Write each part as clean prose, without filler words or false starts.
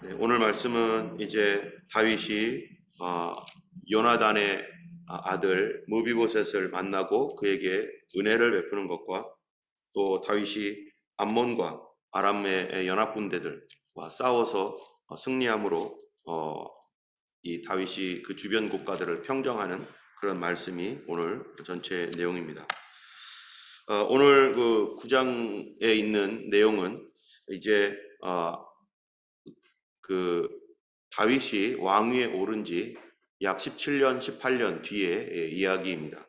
네, 오늘 말씀은 이제 다윗이 어, 요나단의 아들 무비보셋을 만나고 그에게 은혜를 베푸는 것과 또 다윗이 암몬과 아람의 연합군대들과 싸워서 승리함으로 이 다윗이 그 주변 국가들을 평정하는 그런 말씀이 오늘 전체 내용입니다. 오늘 그 9장에 있는 내용은 이제 그 다윗이 왕위에 오른 지 약 17년, 18년 뒤의 이야기입니다.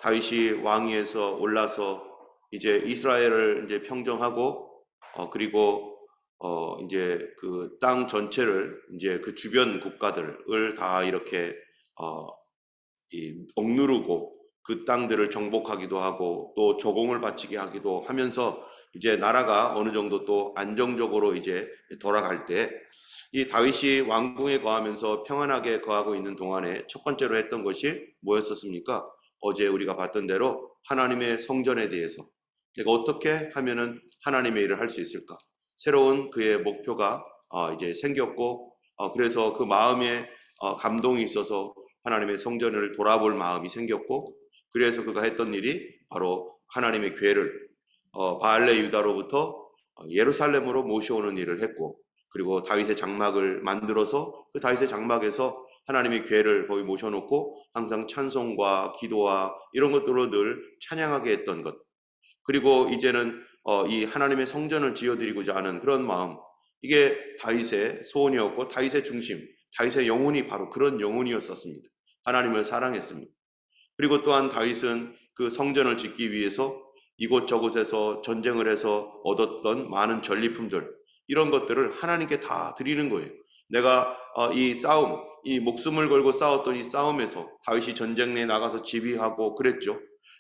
다윗이 왕위에서 올라서 이제 이스라엘을 이제 평정하고 그리고 이제 그 땅 전체를 이제 그 주변 국가들을 다 이렇게 억누르고 그 땅들을 정복하기도 하고 또 조공을 바치게 하기도 하면서 이제 나라가 어느 정도 또 안정적으로 이제 돌아갈 때 이 다윗이 왕궁에 거하면서 평안하게 거하고 있는 동안에 첫 번째로 했던 것이 뭐였었습니까? 어제 우리가 봤던 대로 하나님의 성전에 대해서 내가 어떻게 하면은 하나님의 일을 할 수 있을까? 새로운 그의 목표가 이제 생겼고 그래서 그 마음에 감동이 있어서 하나님의 성전을 돌아볼 마음이 생겼고 그래서 그가 했던 일이 바로 하나님의 궤를 바알레 유다로부터 예루살렘으로 모셔오는 일을 했고 그리고 다윗의 장막을 만들어서 그 다윗의 장막에서 하나님의 궤를 거기 모셔놓고 항상 찬송과 기도와 이런 것들로 늘 찬양하게 했던 것 그리고 이제는 이 하나님의 성전을 지어드리고자 하는 그런 마음 이게 다윗의 소원이었고 다윗의 중심 다윗의 영혼이 바로 그런 영혼이었었습니다. 하나님을 사랑했습니다. 그리고 또한 다윗은 그 성전을 짓기 위해서 이곳저곳에서 전쟁을 해서 얻었던 많은 전리품들 이런 것들을 하나님께 다 드리는 거예요. 내가 이 싸움, 이 목숨을 걸고 싸웠던 이 싸움에서 다윗이 전쟁에 나가서 지휘하고 그랬죠.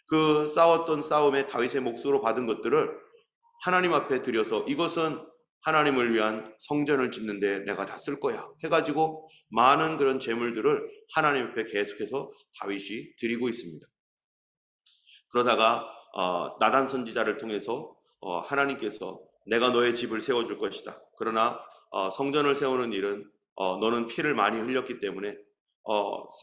그 싸웠던 싸움에 다윗의 몫으로 받은 것들을 하나님 앞에 드려서 이것은 하나님을 위한 성전을 짓는데 내가 다 쓸 거야 해가지고 많은 그런 재물들을 하나님 앞에 계속해서 다윗이 드리고 있습니다. 그러다가 나단 선지자를 통해서 하나님께서 내가 너의 집을 세워줄 것이다. 그러나 성전을 세우는 일은 너는 피를 많이 흘렸기 때문에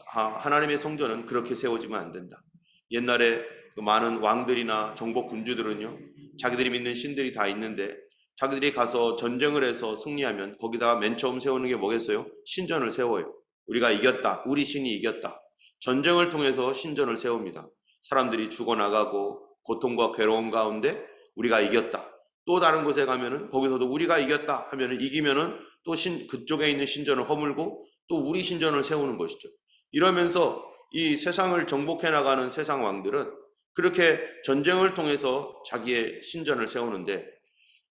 하나님의 성전은 그렇게 세워지면 안 된다. 옛날에 그 많은 왕들이나 정복 군주들은요. 자기들이 믿는 신들이 다 있는데 자기들이 가서 전쟁을 해서 승리하면 거기다가 맨 처음 세우는 게 뭐겠어요? 신전을 세워요. 우리가 이겼다. 우리 신이 이겼다. 전쟁을 통해서 신전을 세웁니다. 사람들이 죽어나가고 고통과 괴로움 가운데 우리가 이겼다. 또 다른 곳에 가면은 거기서도 우리가 이겼다 하면은 이기면은 또 그쪽에 있는 신전을 허물고 또 우리 신전을 세우는 것이죠. 이러면서 이 세상을 정복해 나가는 세상 왕들은 그렇게 전쟁을 통해서 자기의 신전을 세우는데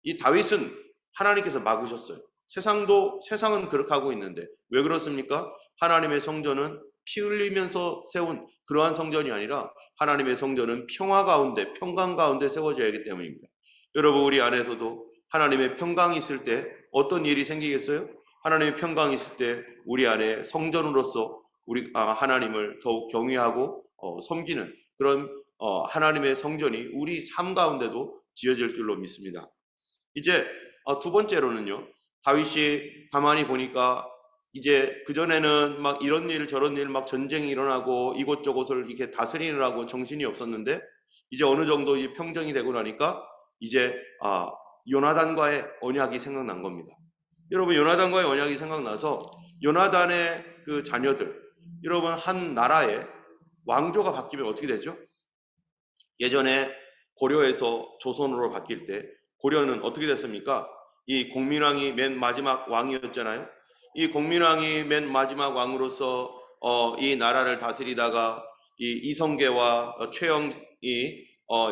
이 다윗은 하나님께서 막으셨어요. 세상은 그렇게 하고 있는데 왜 그렇습니까? 하나님의 성전은 피 흘리면서 세운 그러한 성전이 아니라 하나님의 성전은 평화 가운데 평강 가운데 세워져야 하기 때문입니다. 여러분 우리 안에서도 하나님의 평강이 있을 때 어떤 일이 생기겠어요? 하나님의 평강이 있을 때 우리 안에 성전으로서 우리 하나님을 더욱 경외하고 섬기는 그런 하나님의 성전이 우리 삶 가운데도 지어질 줄로 믿습니다. 이제 두 번째로는요. 다윗이 가만히 보니까 이제 그전에는 막 이런 일 저런 일 막 전쟁이 일어나고 이곳저곳을 이렇게 다스리느라고 정신이 없었는데 이제 어느 정도 이 평정이 되고 나니까 이제 요나단과의 언약이 생각난 겁니다. 여러분 요나단과의 언약이 생각나서 요나단의 그 자녀들 여러분 한 나라의 왕조가 바뀌면 어떻게 되죠? 예전에 고려에서 조선으로 바뀔 때 고려는 어떻게 됐습니까? 이 공민왕이 맨 마지막 왕이었잖아요. 이 공민왕이 맨 마지막 왕으로서 이 나라를 다스리다가 이 이성계와 최영이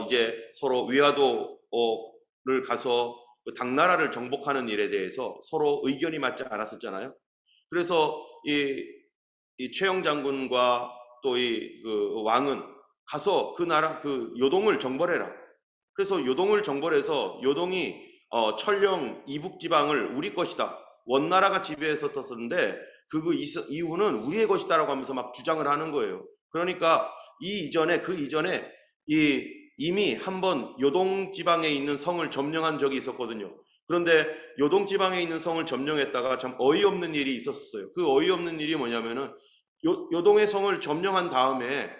이제 서로 위화도를 가서 그 당나라를 정복하는 일에 대해서 서로 의견이 맞지 않았었잖아요. 그래서 이 최영 장군과 또 이 그 왕은 가서 그 나라 그 요동을 정벌해라. 그래서 요동을 정벌해서 요동이 천령 이북 지방을 우리 것이다. 원나라가 지배했었는데 그 이후는 우리의 것이다라고 하면서 막 주장을 하는 거예요. 그러니까 그 이전에 이미 한번 요동 지방에 있는 성을 점령한 적이 있었거든요. 그런데 요동 지방에 있는 성을 점령했다가 참 어이없는 일이 있었어요. 그 어이없는 일이 뭐냐면은 요동의 성을 점령한 다음에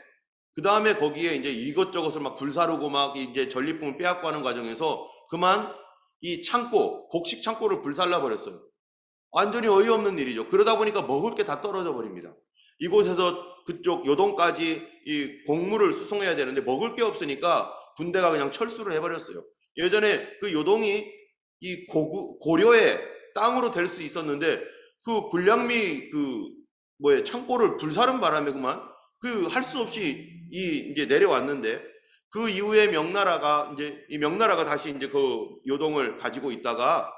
그 다음에 거기에 이제 이것저것을 막 불사르고 막 이제 전리품을 빼앗고 하는 과정에서 그만 이 창고, 곡식 창고를 불살라 버렸어요. 완전히 어이없는 일이죠. 그러다 보니까 먹을 게 다 떨어져 버립니다. 이곳에서 그쪽 요동까지 이 곡물을 수송해야 되는데 먹을 게 없으니까 군대가 그냥 철수를 해버렸어요. 예전에 그 요동이 이 고려의 땅으로 될 수 있었는데 그 군량미 창고를 불사른 바람에 그만 그 할 수 없이 이제 내려왔는데 그 이후에 이 명나라가 다시 이제 그 요동을 가지고 있다가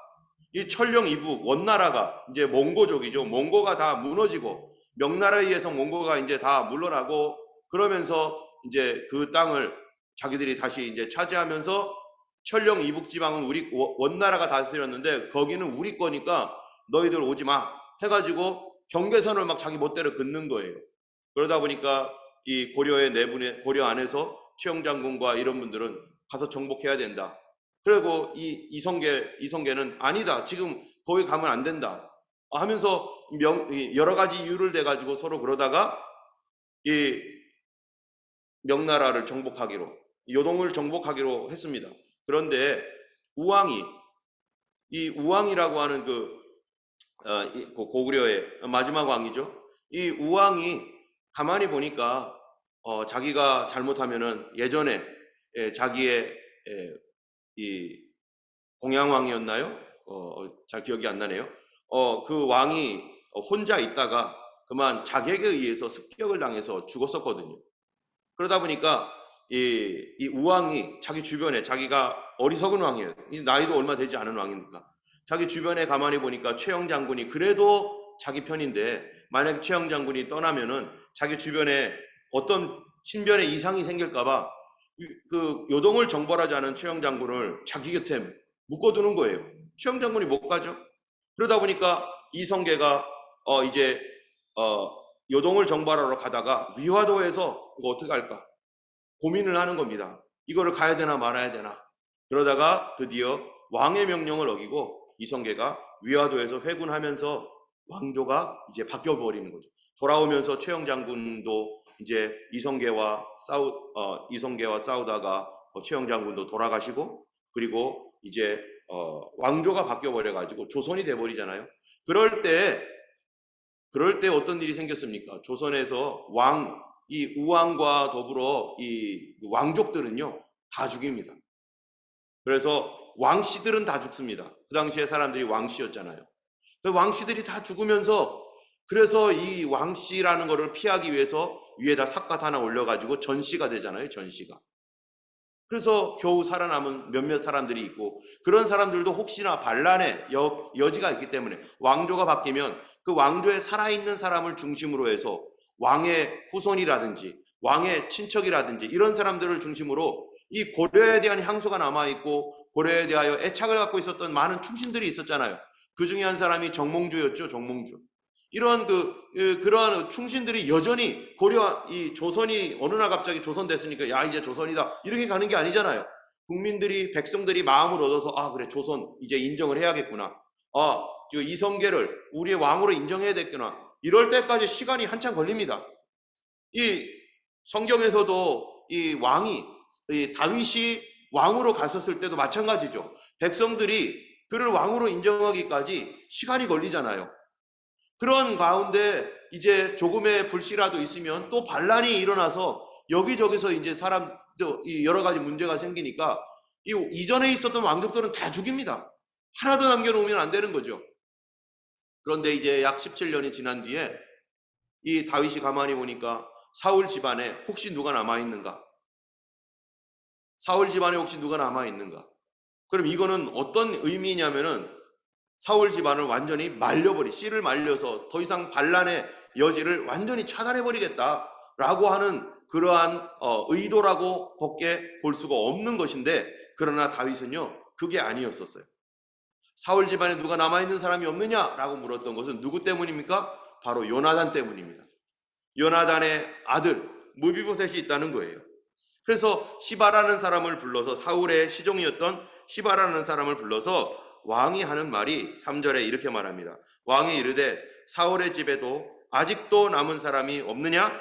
이 천령 이북 원나라가 이제 몽고족이죠. 몽고가 다 무너지고 명나라에 의해서 몽고가 이제 다 물러나고 그러면서 이제 그 땅을 자기들이 다시 이제 차지하면서 천령 이북 지방은 우리 원나라가 다스렸는데 거기는 우리 거니까 너희들 오지 마 해가지고 경계선을 막 자기 멋대로 긋는 거예요. 그러다 보니까 이 고려의 내분의 고려 안에서 최영 장군과 이런 분들은 가서 정복해야 된다. 그리고 이성계는 아니다. 지금 거기 가면 안 된다. 하면서 여러 가지 이유를 대 가지고 서로 그러다가 이 명나라를 정복하기로 요동을 정복하기로 했습니다. 그런데 우왕이라고 하는 고구려의 마지막 왕이죠. 이 우왕이 가만히 보니까 자기가 잘못하면은 예전에 자기의 이 공양왕이었나요? 잘 기억이 안 나네요. 그 왕이 혼자 있다가 그만 자객에 의해서 습격을 당해서 죽었었거든요. 그러다 보니까 이 우왕이 자기 주변에 자기가 어리석은 왕이에요. 나이도 얼마 되지 않은 왕이니까 자기 주변에 가만히 보니까 최영 장군이 그래도 자기 편인데 만약에 최영 장군이 떠나면은 자기 주변에 어떤 신변의 이상이 생길까봐 그 요동을 정벌하지 않은 최영 장군을 자기 곁에 묶어두는 거예요. 최영 장군이 못 가죠. 그러다 보니까 이성계가 이제 요동을 정벌하러 가다가 위화도에서 이거 어떻게 할까 고민을 하는 겁니다. 이거를 가야 되나 말아야 되나. 그러다가 드디어 왕의 명령을 어기고 이성계가 위화도에서 회군하면서 왕조가 이제 바뀌어 버리는 거죠. 돌아오면서 최영 장군도 이제 이성계와 싸우다가 최영 장군도 돌아가시고 그리고 이제 왕조가 바뀌어 버려 가지고 조선이 돼 버리잖아요. 그럴 때 어떤 일이 생겼습니까? 조선에서 이 우왕과 더불어 이 왕족들은요 다 죽입니다. 그래서 왕씨들은 다 죽습니다. 그 당시에 사람들이 왕씨였잖아요. 왕씨들이 다 죽으면서 그래서 이 왕씨라는 거를 피하기 위해서 위에다 삿갓 하나 올려가지고 전씨가 되잖아요. 전씨가. 그래서 겨우 살아남은 몇몇 사람들이 있고 그런 사람들도 혹시나 반란의 여지가 있기 때문에 왕조가 바뀌면 그 왕조에 살아있는 사람을 중심으로 해서 왕의 후손이라든지 왕의 친척이라든지 이런 사람들을 중심으로 이 고려에 대한 향수가 남아있고 고려에 대하여 애착을 갖고 있었던 많은 충신들이 있었잖아요. 그 중에 한 사람이 정몽주였죠. 정몽주. 이런 그러한 충신들이 여전히 이 조선이 어느 날 갑자기 조선 됐으니까 야 이제 조선이다 이렇게 가는 게 아니잖아요. 백성들이 마음을 얻어서 그래 조선 이제 인정을 해야겠구나. 이성계를 우리의 왕으로 인정해야 되겠구나. 이럴 때까지 시간이 한참 걸립니다. 이 성경에서도 이 다윗이 왕으로 갔었을 때도 마찬가지죠. 백성들이 그를 왕으로 인정하기까지 시간이 걸리잖아요. 그런 가운데 이제 조금의 불씨라도 있으면 또 반란이 일어나서 여기저기서 이제 여러 가지 문제가 생기니까 이전에 있었던 왕족들은 다 죽입니다. 하나도 남겨놓으면 안 되는 거죠. 그런데 이제 약 17년이 지난 뒤에 이 다윗이 가만히 보니까 사울 집안에 혹시 누가 남아있는가? 그럼 이거는 어떤 의미냐면은 사울 집안을 완전히 씨를 말려서 더 이상 반란의 여지를 완전히 차단해버리겠다라고 하는 그러한 의도라고 밖에 볼 수가 없는 것인데 그러나 다윗은요 그게 아니었었어요. 사울 집안에 누가 남아있는 사람이 없느냐라고 물었던 것은 누구 때문입니까? 바로 요나단 때문입니다. 요나단의 아들 무비보셋이 있다는 거예요. 그래서 시바라는 사람을 불러서 사울의 시종이었던 시바라는 사람을 불러서 왕이 하는 말이 3절에 이렇게 말합니다. 왕이 이르되 사울의 집에도 아직도 남은 사람이 없느냐?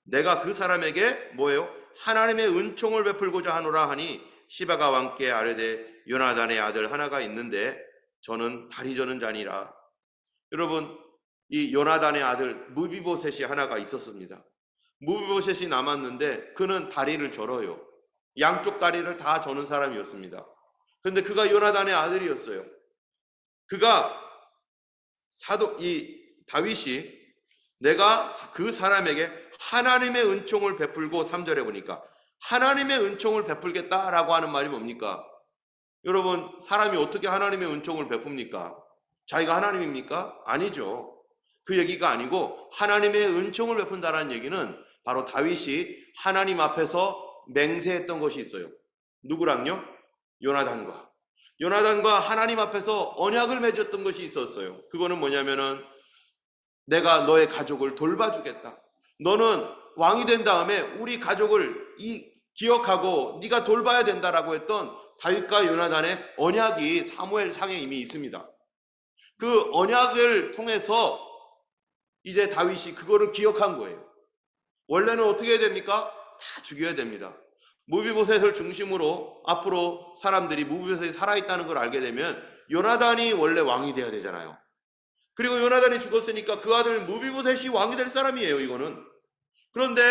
내가 그 사람에게 뭐예요? 하나님의 은총을 베풀고자 하노라 하니 시바가 왕께 아뢰되 요나단의 아들 하나가 있는데 저는 다리 저는 자니라. 여러분, 이 요나단의 아들 무비보셋이 하나가 있었습니다. 무비보셋이 남았는데 그는 다리를 절어요. 양쪽 다리를 다 저는 사람이었습니다. 그런데 그가 요나단의 아들이었어요. 그가 이 다윗이 내가 그 사람에게 하나님의 은총을 베풀고 3절에 보니까 하나님의 은총을 베풀겠다라고 하는 말이 뭡니까? 여러분, 사람이 어떻게 하나님의 은총을 베풉니까? 자기가 하나님입니까? 아니죠. 그 얘기가 아니고 하나님의 은총을 베푼다라는 얘기는 바로 다윗이 하나님 앞에서 맹세했던 것이 있어요. 누구랑요? 요나단과 하나님 앞에서 언약을 맺었던 것이 있었어요. 그거는 뭐냐면은 내가 너의 가족을 돌봐주겠다. 너는 왕이 된 다음에 우리 가족을 기억하고 네가 돌봐야 된다라고 했던 다윗과 요나단의 언약이 사무엘상에 이미 있습니다. 그 언약을 통해서 이제 다윗이 그거를 기억한 거예요. 원래는 어떻게 해야 됩니까? 다 죽여야 됩니다. 무비보셋을 중심으로 앞으로 사람들이 무비보셋이 살아있다는 걸 알게 되면 요나단이 원래 왕이 돼야 되잖아요. 그리고 요나단이 죽었으니까 그 아들 무비보셋이 왕이 될 사람이에요, 이거는. 그런데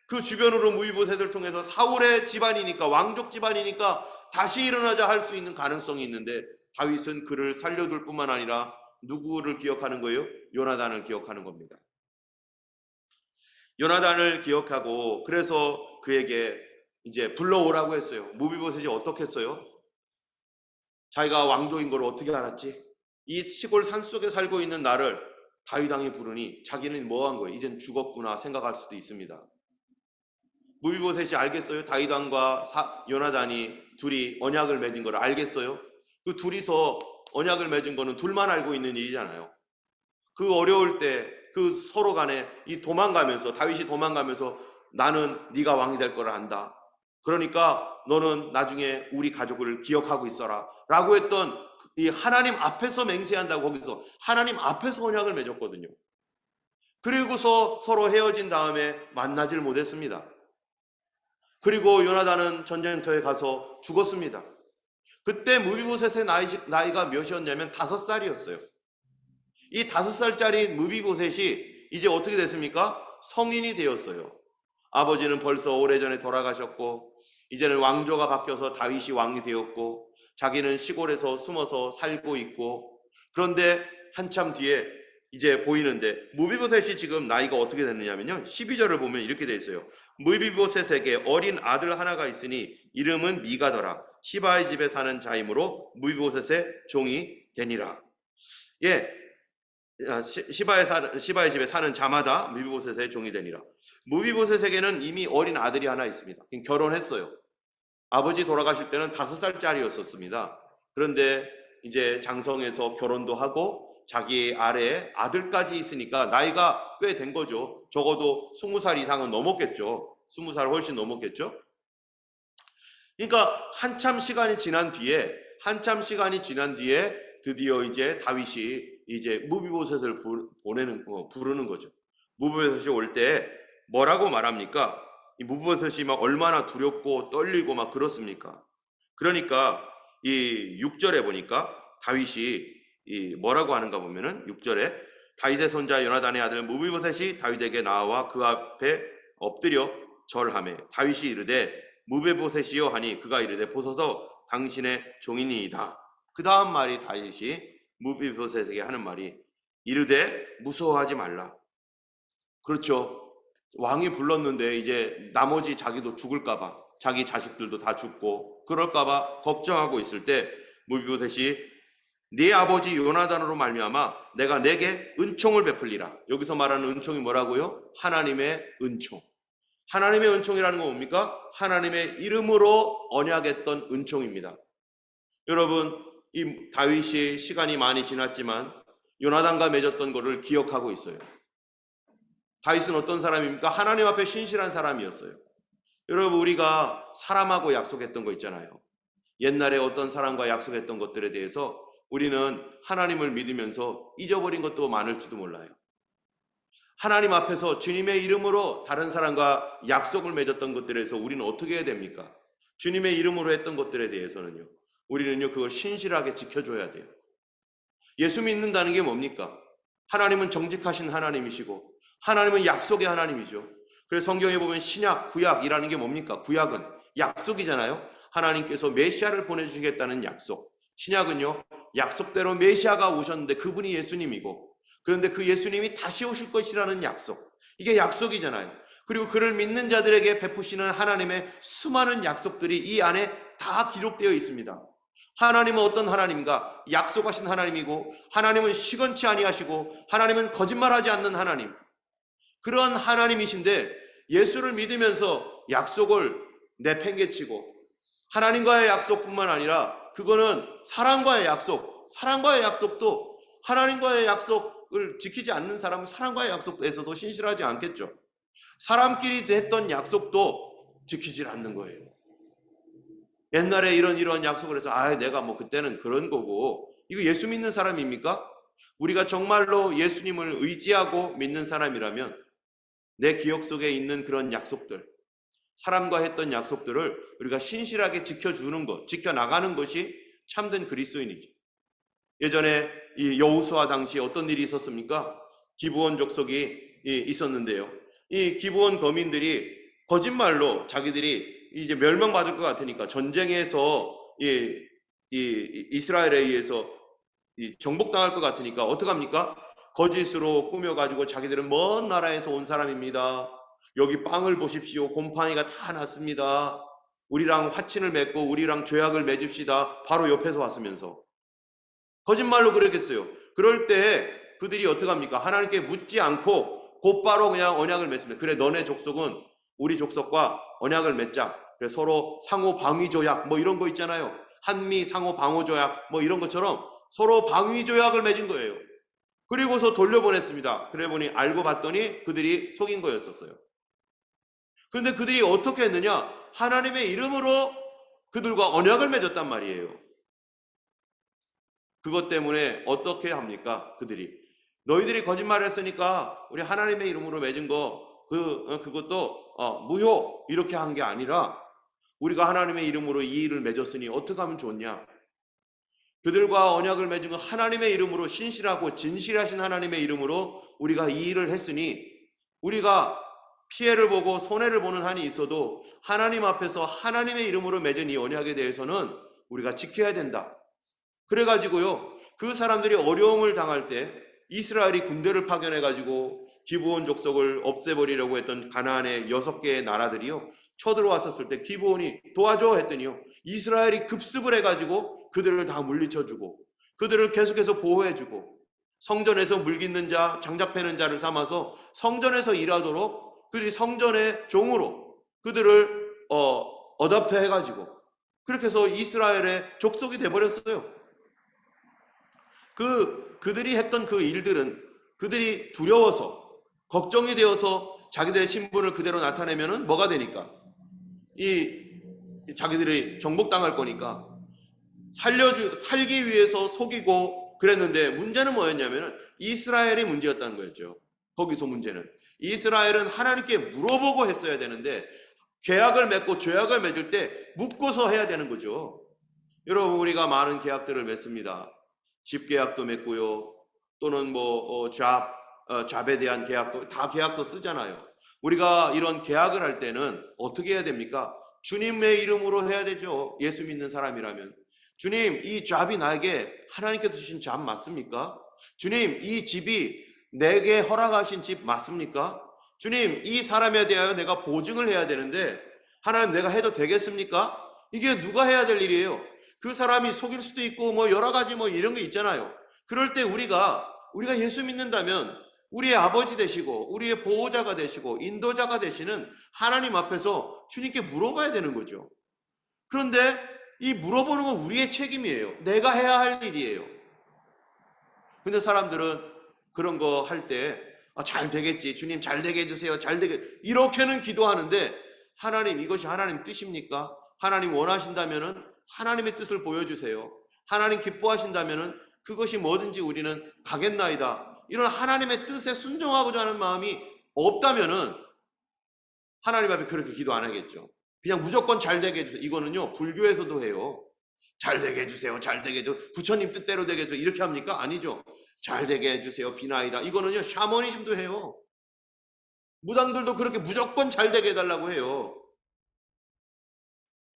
그 주변으로 무비보셋을 통해서 사울의 집안이니까, 왕족 집안이니까 다시 일어나자 할 수 있는 가능성이 있는데 다윗은 그를 살려둘 뿐만 아니라 누구를 기억하는 거예요? 요나단을 기억하는 겁니다. 요나단을 기억하고 그래서 그에게 이제 불러오라고 했어요. 무비보셋이 어떻게 했어요? 자기가 왕족인 걸 어떻게 알았지? 이 시골 산속에 살고 있는 나를 다윗 왕이 부르니 자기는 뭐 한 거예요? 이젠 죽었구나 생각할 수도 있습니다. 무비보셋이 알겠어요? 다윗 왕과 요나단이 둘이 언약을 맺은 걸 알겠어요? 그 둘이서 언약을 맺은 거는 둘만 알고 있는 일이잖아요. 그 어려울 때 그 서로 간에 다윗이 도망가면서 나는 네가 왕이 될 거라 안다. 그러니까 너는 나중에 우리 가족을 기억하고 있어라 라고 했던 이 하나님 앞에서 맹세한다고 거기서 하나님 앞에서 언약을 맺었거든요. 그리고서 서로 헤어진 다음에 만나질 못했습니다. 그리고 요나단은 전쟁터에 가서 죽었습니다. 그때 무비보셋의 나이가 몇이었냐면 5살이었어요. 이 5살짜리 무비보셋이 이제 어떻게 됐습니까? 성인이 되었어요. 아버지는 벌써 오래전에 돌아가셨고 이제는 왕조가 바뀌어서 다윗이 왕이 되었고 자기는 시골에서 숨어서 살고 있고 그런데 한참 뒤에 이제 보이는데 무비보셋이 지금 나이가 어떻게 됐느냐면요. 12절을 보면 이렇게 돼 있어요. 무비보셋에게 어린 아들 하나가 있으니 이름은 미가더라. 시바의 집에 사는 자이므로 무비보셋의 종이 되니라. 예, 시바의 집에 사는 자마다 무비보셋의 종이 되니라. 무비보셋에게는 이미 어린 아들이 하나 있습니다. 결혼했어요. 아버지 돌아가실 때는 5살짜리였었습니다. 그런데 이제 장성해서 결혼도 하고 자기 아래에 아들까지 있으니까 나이가 꽤 된 거죠. 적어도 20살 이상은 넘었겠죠. 20살 훨씬 넘었겠죠. 그러니까 한참 시간이 지난 뒤에 드디어 이제 다윗이 이제 무비보셋을 부르는 거죠. 무비보셋이 올 때 뭐라고 말합니까? 이 무비보셋이 막 얼마나 두렵고 떨리고 막 그렇습니까? 그러니까 이 6절에 보니까 다윗이 뭐라고 하는가 보면은 6절에 다윗의 손자 요나단의 아들 무비보셋이 다윗에게 나와 그 앞에 엎드려 절하매 다윗이 이르되 무비보셋이요 하니 그가 이르되 보소서 당신의 종이니이다. 그 다음 말이 다윗이 무비보셋에게 하는 말이 이르되 무서워하지 말라. 그렇죠. 왕이 불렀는데 이제 나머지 자기도 죽을까봐 자기 자식들도 다 죽고 그럴까봐 걱정하고 있을 때 무비보셋이 네 아버지 요나단으로 말미암아 내가 내게 은총을 베풀리라. 여기서 말하는 은총이 뭐라고요? 하나님의 은총. 하나님의 은총이라는 건 뭡니까? 하나님의 이름으로 언약했던 은총입니다. 여러분, 이 다윗이 시간이 많이 지났지만 요나단과 맺었던 것을 기억하고 있어요. 다윗은 어떤 사람입니까? 하나님 앞에 신실한 사람이었어요. 여러분, 우리가 사람하고 약속했던 거 있잖아요. 옛날에 어떤 사람과 약속했던 것들에 대해서 우리는 하나님을 믿으면서 잊어버린 것도 많을지도 몰라요. 하나님 앞에서 주님의 이름으로 다른 사람과 약속을 맺었던 것들에 대해서 우리는 어떻게 해야 됩니까? 주님의 이름으로 했던 것들에 대해서는요, 우리는요 그걸 신실하게 지켜줘야 돼요. 예수 믿는다는 게 뭡니까? 하나님은 정직하신 하나님이시고 하나님은 약속의 하나님이죠. 그래서 성경에 보면 신약, 구약이라는 게 뭡니까? 구약은 약속이잖아요. 하나님께서 메시아를 보내주시겠다는 약속. 신약은요, 약속대로 메시아가 오셨는데 그분이 예수님이고, 그런데 그 예수님이 다시 오실 것이라는 약속. 이게 약속이잖아요. 그리고 그를 믿는 자들에게 베푸시는 하나님의 수많은 약속들이 이 안에 다 기록되어 있습니다. 하나님은 어떤 하나님인가? 약속하신 하나님이고, 하나님은 시건치 아니하시고, 하나님은 거짓말하지 않는 하나님. 그런 하나님이신데 예수를 믿으면서 약속을 내팽개치고, 하나님과의 약속뿐만 아니라 그거는 사람과의 약속, 사람과의 약속도 하나님과의 약속을 지키지 않는 사람은 사람과의 약속에서도 신실하지 않겠죠. 사람끼리 했던 약속도 지키질 않는 거예요. 옛날에 이런 약속을 해서 내가 뭐 그때는 그런 거고, 이거 예수 믿는 사람입니까? 우리가 정말로 예수님을 의지하고 믿는 사람이라면 내 기억 속에 있는 그런 약속들, 사람과 했던 약속들을 우리가 신실하게 지켜주는 것, 지켜나가는 것이 참된 그리스도인이죠. 예전에 이 여호수아 당시에 어떤 일이 있었습니까? 기브온 족속이 있었는데요. 이 기브온 거민들이 거짓말로 자기들이 이제 멸망받을 것 같으니까 전쟁에서 이스라엘에 의해서 정복당할 것 같으니까 어떡합니까? 거짓으로 꾸며가지고 자기들은 먼 나라에서 온 사람입니다. 여기 빵을 보십시오. 곰팡이가 다 났습니다. 우리랑 화친을 맺고 우리랑 죄악을 맺읍시다. 바로 옆에서 왔으면서 거짓말로 그러겠어요. 그럴 때 그들이 어떡합니까? 하나님께 묻지 않고 곧바로 그냥 언약을 맺습니다. 그래, 너네 족속은 우리 족속과 언약을 맺자. 그래, 서로 상호 방위 조약 뭐 이런 거 있잖아요. 한미 상호 방호 조약 뭐 이런 것처럼 서로 방위 조약을 맺은 거예요. 그리고서 돌려보냈습니다. 그래 보니 알고 봤더니 그들이 속인 거였었어요. 그런데 그들이 어떻게 했느냐? 하나님의 이름으로 그들과 언약을 맺었단 말이에요. 그것 때문에 어떻게 합니까? 그들이 너희들이 거짓말을 했으니까 우리 하나님의 이름으로 맺은 그것도 무효 이렇게 한 게 아니라, 우리가 하나님의 이름으로 이 일을 맺었으니 어떻게 하면 좋냐? 그들과 언약을 맺은 건 하나님의 이름으로, 신실하고 진실하신 하나님의 이름으로 우리가 이 일을 했으니 우리가 피해를 보고 손해를 보는 한이 있어도 하나님 앞에서 하나님의 이름으로 맺은 이 언약에 대해서는 우리가 지켜야 된다. 그래가지고요, 그 사람들이 어려움을 당할 때 이스라엘이 군대를 파견해가지고 기브온 족속을 없애버리려고 했던 가나안의 6개의 나라들이요, 쳐들어왔었을 때 기브온이 도와줘 했더니요, 이스라엘이 급습을 해가지고 그들을 다 물리쳐주고 그들을 계속해서 보호해주고 성전에서 물깃는 자, 장작 패는 자를 삼아서 성전에서 일하도록 그들이 성전의 종으로 그들을 어답트 해가지고 그렇게 해서 이스라엘의 족속이 돼버렸어요. 그들이 했던 그 일들은 그들이 두려워서, 걱정이 되어서 자기들의 신분을 그대로 나타내면은 뭐가 되니까? 자기들이 정복당할 거니까 살기 위해서 속이고 그랬는데, 문제는 뭐였냐면은 이스라엘이 문제였다는 거였죠. 거기서 문제는 이스라엘은 하나님께 물어보고 했어야 되는데, 계약을 맺고 죄악을 맺을 때 묻고서 해야 되는 거죠. 여러분, 우리가 많은 계약들을 맺습니다. 집 계약도 맺고요, 또는 잡에 대한 계약도 다 계약서 쓰잖아요. 우리가 이런 계약을 할 때는 어떻게 해야 됩니까? 주님의 이름으로 해야 되죠. 예수 믿는 사람이라면. 주님, 이 잡이 나에게 하나님께서 주신 잡 맞습니까? 주님, 이 집이 내게 허락하신 집 맞습니까? 주님, 이 사람에 대하여 내가 보증을 해야 되는데 하나님, 내가 해도 되겠습니까? 이게 누가 해야 될 일이에요. 그 사람이 속일 수도 있고 여러 가지 이런 게 있잖아요. 그럴 때 우리가 예수 믿는다면 우리의 아버지 되시고 우리의 보호자가 되시고 인도자가 되시는 하나님 앞에서 주님께 물어봐야 되는 거죠. 그런데 이 물어보는 건 우리의 책임이에요. 내가 해야 할 일이에요. 근데 사람들은 그런 거 할 때 잘 되겠지, 주님 잘 되게 해주세요, 이렇게는 기도하는데, 하나님, 이것이 하나님 뜻입니까? 하나님 원하신다면은 하나님의 뜻을 보여주세요. 하나님 기뻐하신다면은 그것이 뭐든지 우리는 가겠나이다. 이런 하나님의 뜻에 순종하고자 하는 마음이 없다면은 하나님 앞에 그렇게 기도 안 하겠죠. 그냥 무조건 잘 되게 해주세요. 이거는요, 불교에서도 해요. 잘 되게 해주세요. 잘 되게 해주세요. 부처님 뜻대로 되게 해주세요. 이렇게 합니까? 아니죠. 잘 되게 해주세요. 비나이다. 이거는요, 샤머니즘도 해요. 무당들도 그렇게 무조건 잘 되게 해달라고 해요.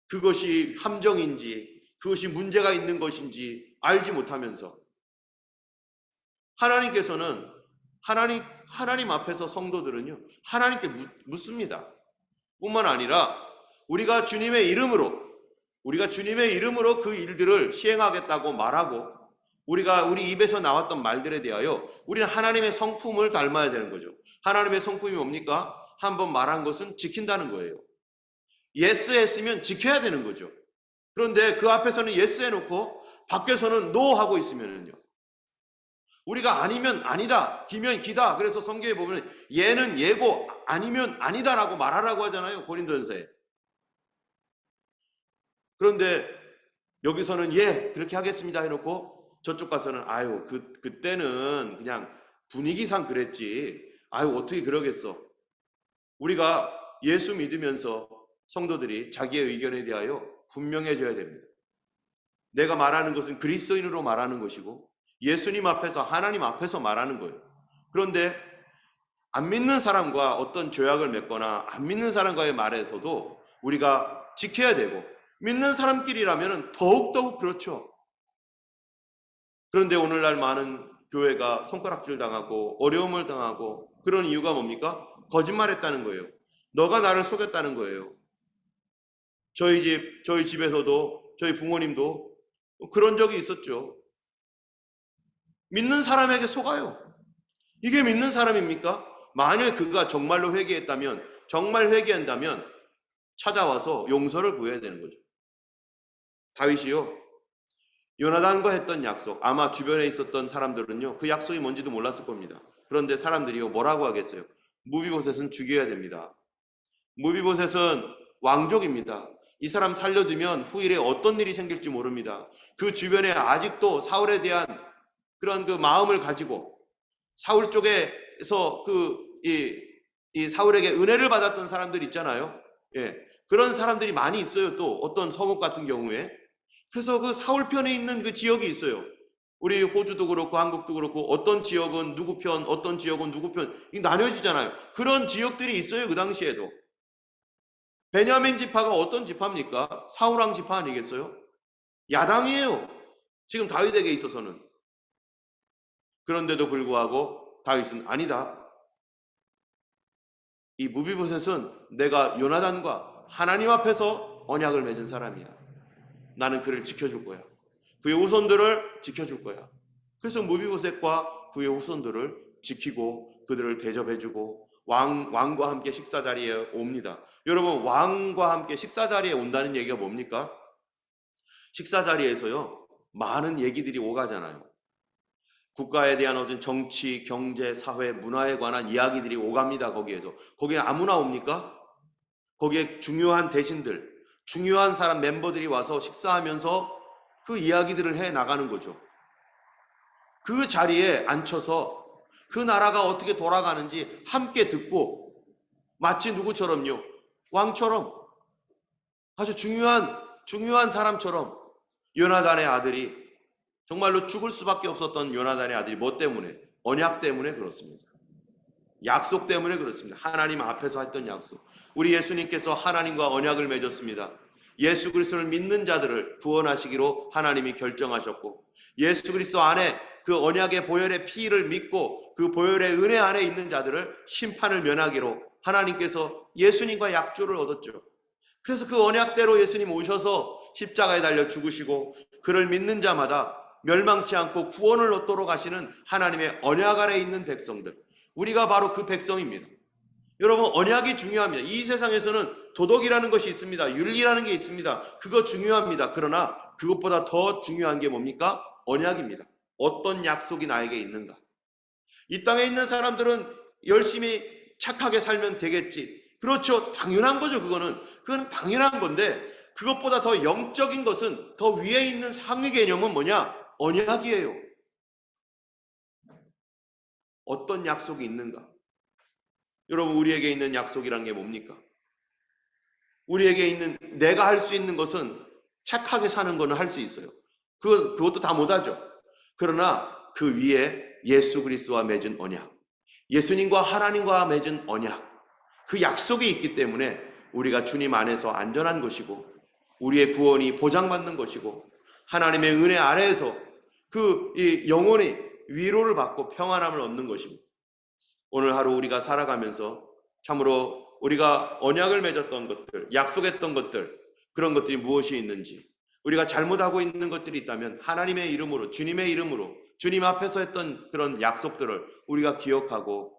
그것이 함정인지, 그것이 문제가 있는 것인지 알지 못하면서 하나님께서는 하나님 앞에서 성도들은요, 하나님께 묻습니다. 뿐만 아니라 우리가 주님의 이름으로 그 일들을 시행하겠다고 말하고 우리 입에서 나왔던 말들에 대하여 우리는 하나님의 성품을 닮아야 되는 거죠. 하나님의 성품이 뭡니까? 한번 말한 것은 지킨다는 거예요. 예스 했으면 지켜야 되는 거죠. 그런데 그 앞에서는 예스 해놓고 밖에서는 노 하고 있으면요, 우리가 아니면 아니다, 기면 기다. 그래서 성경에 보면 예는 예고 아니면 아니다라고 말하라고 하잖아요, 고린도전서에. 그런데 여기서는 예 그렇게 하겠습니다 해놓고 저쪽 가서는 아유 그때는 그냥 분위기상 그랬지, 아유 어떻게 그러겠어. 우리가 예수 믿으면서 성도들이 자기의 의견에 대하여 분명해져야 됩니다. 내가 말하는 것은 그리스도인으로 말하는 것이고 예수님 앞에서, 하나님 앞에서 말하는 거예요. 그런데 안 믿는 사람과 어떤 조약을 맺거나 안 믿는 사람과의 말에서도 우리가 지켜야 되고, 믿는 사람끼리라면 더욱더욱 그렇죠. 그런데 오늘날 많은 교회가 손가락질 당하고 어려움을 당하고 그런 이유가 뭡니까? 거짓말했다는 거예요. 너가 나를 속였다는 거예요. 저희 집에서도, 저희 부모님도 그런 적이 있었죠. 믿는 사람에게 속아요. 이게 믿는 사람입니까? 만일 그가 정말로 회개했다면, 정말 회개한다면 찾아와서 용서를 구해야 되는 거죠. 다윗이요, 요나단과 했던 약속, 아마 주변에 있었던 사람들은요, 그 약속이 뭔지도 몰랐을 겁니다. 그런데 사람들이요, 뭐라고 하겠어요? 무비보셋은 죽여야 됩니다. 무비보셋은 왕족입니다. 이 사람 살려두면 후일에 어떤 일이 생길지 모릅니다. 그 주변에 아직도 사울에 대한 그런 그 마음을 가지고 사울 쪽에서 이 사울에게 은혜를 받았던 사람들 있잖아요. 예, 그런 사람들이 많이 있어요. 또 어떤 성읍 같은 경우에. 그래서 그 사울 편에 있는 그 지역이 있어요. 우리 호주도 그렇고 한국도 그렇고 어떤 지역은 누구 편, 어떤 지역은 누구 편, 이 나뉘어지잖아요. 그런 지역들이 있어요. 그 당시에도. 베냐민 지파가 어떤 지파입니까? 사울왕 지파 아니겠어요? 야당이에요. 지금 다윗에게 있어서는. 그런데도 불구하고 다윗은 아니다. 이 무비보셋은 내가 요나단과 하나님 앞에서 언약을 맺은 사람이야. 나는 그를 지켜줄 거야. 그의 후손들을 지켜줄 거야. 그래서 무비보셋과 그의 후손들을 지키고 그들을 대접해주고 왕과 함께 식사 자리에 옵니다. 여러분, 왕과 함께 식사 자리에 온다는 얘기가 뭡니까? 식사 자리에서요, 많은 얘기들이 오가잖아요. 국가에 대한 어떤 정치, 경제, 사회, 문화에 관한 이야기들이 오갑니다. 거기에 아무나 옵니까? 거기에 중요한 대신들, 중요한 사람 멤버들이 와서 식사하면서 그 이야기들을 해 나가는 거죠. 그 자리에 앉혀서 그 나라가 어떻게 돌아가는지 함께 듣고, 마치 누구처럼요? 왕처럼, 아주 중요한 사람처럼. 요나단의 아들이, 정말로 죽을 수밖에 없었던 요나단의 아들이 뭐 때문에? 언약 때문에 그렇습니다. 약속 때문에 그렇습니다. 하나님 앞에서 했던 약속. 우리 예수님께서 하나님과 언약을 맺었습니다. 예수 그리스도를 믿는 자들을 구원하시기로 하나님이 결정하셨고, 예수 그리스도 안에 그 언약의 보혈의 피를 믿고 그 보혈의 은혜 안에 있는 자들을 심판을 면하기로 하나님께서 예수님과 약조를 얻었죠. 그래서 그 언약대로 예수님 오셔서 십자가에 달려 죽으시고 그를 믿는 자마다 멸망치 않고 구원을 얻도록 하시는 하나님의 언약 아래 있는 백성들, 우리가 바로 그 백성입니다. 여러분, 언약이 중요합니다. 이 세상에서는 도덕이라는 것이 있습니다. 윤리라는 게 있습니다. 그거 중요합니다. 그러나 그것보다 더 중요한 게 뭡니까? 언약입니다. 어떤 약속이 나에게 있는가? 이 땅에 있는 사람들은 열심히 착하게 살면 되겠지. 그렇죠. 당연한 거죠. 그건 당연한 건데, 그것보다 더 영적인 것은, 더 위에 있는 상위 개념은 뭐냐? 언약이에요. 어떤 약속이 있는가? 여러분, 우리에게 있는 약속이란 게 뭡니까? 우리에게 있는, 내가 할 수 있는 것은 착하게 사는 거는 할 수 있어요. 그것도 다 못하죠. 그러나 그 위에 예수 그리스도와 맺은 언약, 예수님과 하나님과 맺은 언약, 그 약속이 있기 때문에 우리가 주님 안에서 안전한 것이고, 우리의 구원이 보장받는 것이고, 하나님의 은혜 아래에서 이 영혼의 위로를 받고 평안함을 얻는 것입니다. 오늘 하루 우리가 살아가면서 참으로 우리가 언약을 맺었던 것들, 약속했던 것들, 그런 것들이 무엇이 있는지, 우리가 잘못하고 있는 것들이 있다면 하나님의 이름으로, 주님의 이름으로, 주님 앞에서 했던 그런 약속들을 우리가 기억하고,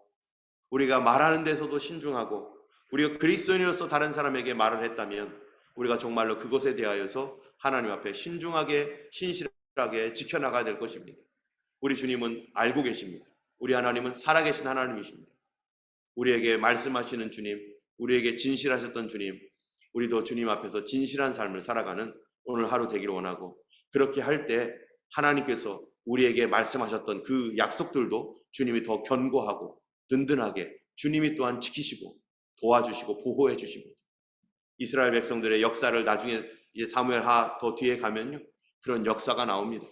우리가 말하는 데서도 신중하고, 우리가 그리스도인으로서 다른 사람에게 말을 했다면 우리가 정말로 그것에 대하여서 하나님 앞에 신중하게, 신실하게 지켜나가야 될 것입니다. 우리 주님은 알고 계십니다. 우리 하나님은 살아계신 하나님이십니다. 우리에게 말씀하시는 주님, 우리에게 진실하셨던 주님, 우리도 주님 앞에서 진실한 삶을 살아가는 오늘 하루 되기를 원하고, 그렇게 할 때 하나님께서 우리에게 말씀하셨던 그 약속들도 주님이 더 견고하고 든든하게 주님이 또한 지키시고 도와주시고 보호해 주십니다. 이스라엘 백성들의 역사를 나중에 이제 사무엘하 더 뒤에 가면요, 그런 역사가 나옵니다.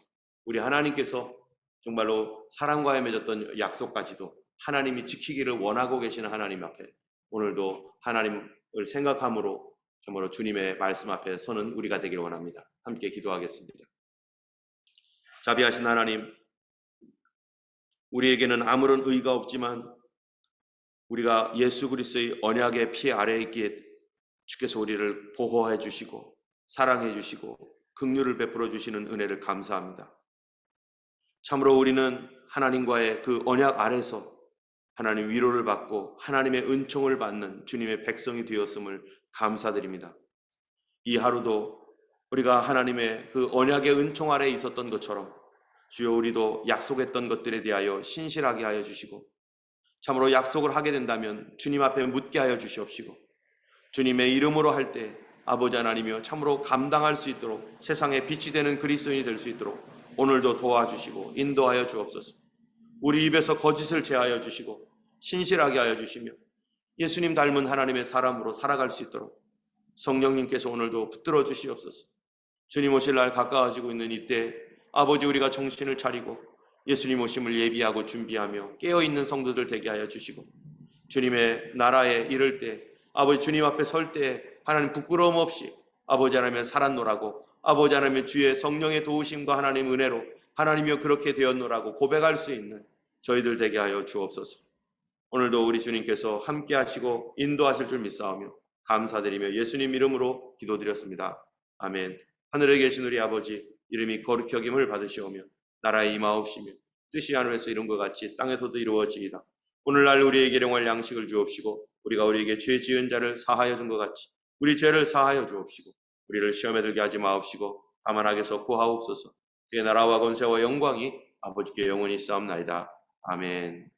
우리 하나님께서 정말로 사랑과에 맺었던 약속까지도 하나님이 지키기를 원하고 계시는 하나님 앞에 오늘도 하나님을 생각함으로 정말로 주님의 말씀 앞에 서는 우리가 되기를 원합니다. 함께 기도하겠습니다. 자비하신 하나님, 우리에게는 아무런 의가 없지만 우리가 예수 그리스도의 언약의 피 아래에 있기에 주께서 우리를 보호해 주시고 사랑해 주시고 긍휼을 베풀어 주시는 은혜를 감사합니다. 참으로 우리는 하나님과의 그 언약 아래서 하나님 위로를 받고 하나님의 은총을 받는 주님의 백성이 되었음을 감사드립니다. 이 하루도 우리가 하나님의 그 언약의 은총 아래에 있었던 것처럼 주여 우리도 약속했던 것들에 대하여 신실하게 하여 주시고, 참으로 약속을 하게 된다면 주님 앞에 묻게 하여 주시옵시고, 주님의 이름으로 할 때 아버지 하나님이여 참으로 감당할 수 있도록 세상에 빛이 되는 그리스도인이 될 수 있도록 오늘도 도와주시고 인도하여 주옵소서. 우리 입에서 거짓을 제하여 주시고 신실하게 하여 주시며 예수님 닮은 하나님의 사람으로 살아갈 수 있도록 성령님께서 오늘도 붙들어 주시옵소서. 주님 오실 날 가까워지고 있는 이때 아버지, 우리가 정신을 차리고 예수님 오심을 예비하고 준비하며 깨어있는 성도들 되게 하여 주시고, 주님의 나라에 이를 때 아버지 주님 앞에 설 때 하나님 부끄러움 없이 아버지 하나님의 살았노라고, 아버지 하나님의 주의 성령의 도우심과 하나님 은혜로 하나님이여 그렇게 되었노라고 고백할 수 있는 저희들 되게 하여 주옵소서. 오늘도 우리 주님께서 함께 하시고 인도하실 줄 믿사오며 감사드리며 예수님 이름으로 기도드렸습니다. 아멘. 하늘에 계신 우리 아버지, 이름이 거룩히 여김을 받으시오며 나라의 임하옵시며 뜻이 하늘에서 이룬 것 같이 땅에서도 이루어지이다. 오늘날 우리에게 일용할 양식을 주옵시고, 우리가 우리에게 죄 지은 자를 사하여 준 것 같이 우리 죄를 사하여 주옵시고, 우리를 시험에 들게 하지 마옵시고 다만 악에서 구하옵소서. 그의 나라와 권세와 영광이 아버지께 영원히 있사옵나이다. 아멘.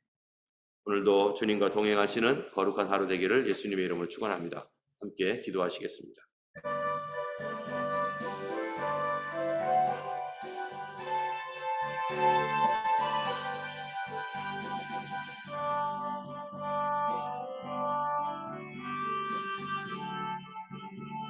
오늘도 주님과 동행하시는 거룩한 하루 되기를 예수님의 이름으로 축원합니다. 함께 기도하시겠습니다.